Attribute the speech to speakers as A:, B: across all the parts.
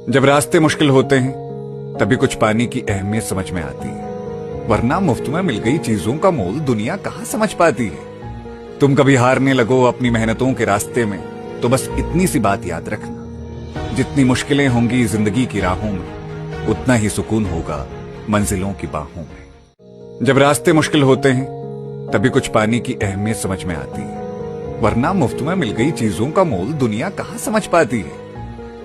A: जब रास्ते मुश्किल होते हैं तभी कुछ पाने की अहमियत समझ में आती है, वरना मुफ्त में मिल गई चीजों का मोल दुनिया कहां समझ पाती है। तुम कभी हारने लगो अपनी मेहनतों के रास्ते में तो बस इतनी सी बात याद रखना, जितनी मुश्किलें होंगी जिंदगी की राहों में उतना ही सुकून होगा मंजिलों की बाहों में। जब रास्ते मुश्किल होते हैं तभी कुछ पाने की अहमियत समझ में आती है, वरना मुफ्त में मिल गई चीजों का मोल दुनिया कहां समझ पाती है।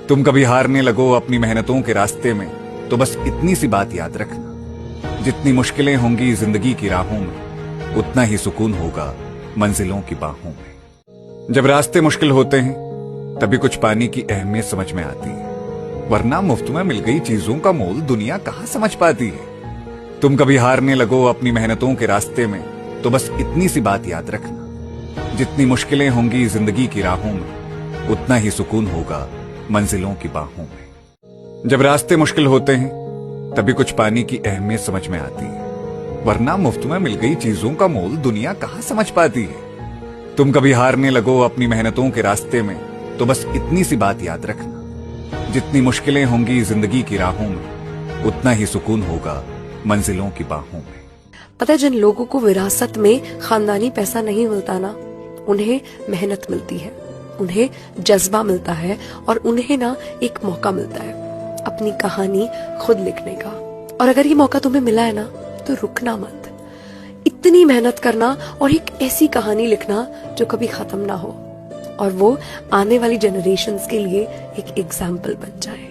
A: तुम कभी हारने लगो अपनी मेहनतों के रास्ते में तो बस इतनी सी बात याद रखना, जितनी मुश्किलें होंगी जिंदगी की राहों में उतना ही सुकून होगा मंजिलों की बाहों में। जब रास्ते मुश्किल होते हैं तभी कुछ पाने की अहमियत समझ में आती है, वरना मुफ्त में मिल गई चीजों का मोल दुनिया कहां समझ पाती है। तुम कभी हारने लगो अपनी मेहनतों के रास्ते में तो बस इतनी सी बात याद रखना, जितनी मुश्किलें होंगी जिंदगी की राहों में उतना ही सुकून होगा मंजिलों की बाहों में। जब रास्ते मुश्किल होते हैं तभी कुछ पाने की अहमियत समझ में आती है, वरना मुफ्त में मिल गई चीजों का मोल दुनिया कहां समझ पाती है। तुम कभी हारने लगो अपनी मेहनतों के रास्ते में तो बस इतनी सी बात याद रखना, जितनी मुश्किलें होंगी जिंदगी की राहों में उतना ही सुकून होगा मंजिलों की बाहों में।
B: पता है, जिन लोगों को विरासत में खानदानी पैसा नहीं मिलता ना, उन्हें मेहनत मिलती है, उन्हें जज्बा मिलता है और उन्हें ना एक मौका मिलता है अपनी कहानी खुद लिखने का। और अगर ये मौका तुम्हें मिला है ना तो रुकना मत, इतनी मेहनत करना और एक ऐसी कहानी लिखना जो कभी खत्म ना हो और वो आने वाली जनरेशन्स के लिए एक एग्जाम्पल बन जाए।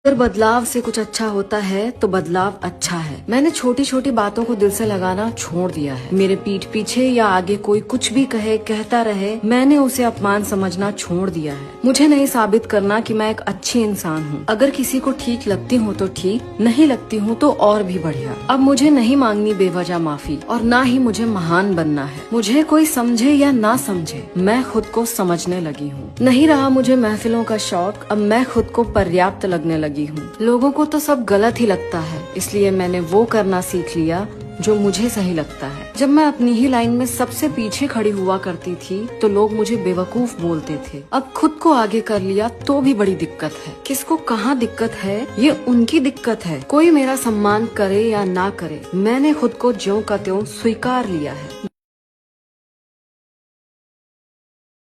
C: अगर बदलाव से कुछ अच्छा होता है तो बदलाव अच्छा है। मैंने छोटी छोटी बातों को दिल से लगाना छोड़ दिया है। मेरे पीठ पीछे या आगे कोई कुछ भी कहे कहता रहे, मैंने उसे अपमान समझना छोड़ दिया है। मुझे नहीं साबित करना कि मैं एक अच्छी इंसान हूँ। अगर किसी को ठीक लगती हूँ तो ठीक, नहीं लगती हूँ तो और भी बढ़िया। अब मुझे नहीं मांगनी बेवजह माफी और ना ही मुझे महान बनना है। मुझे कोई समझे या ना समझे, मैं खुद को समझने लगी हूँ। नहीं रहा मुझे महफिलों का शौक, अब मैं खुद को पर्याप्त लगने लगी हूँ। लोगों को तो सब गलत ही लगता है, इसलिए मैंने वो करना सीख लिया जो मुझे सही लगता है। जब मैं अपनी ही लाइन में सबसे पीछे खड़ी हुआ करती थी तो लोग मुझे बेवकूफ बोलते थे। अब खुद को आगे कर लिया तो भी बड़ी दिक्कत है। किसको कहाँ दिक्कत है ये उनकी दिक्कत है। कोई मेरा सम्मान करे या ना करे, मैंने खुद को ज्यों का त्यों स्वीकार लिया है।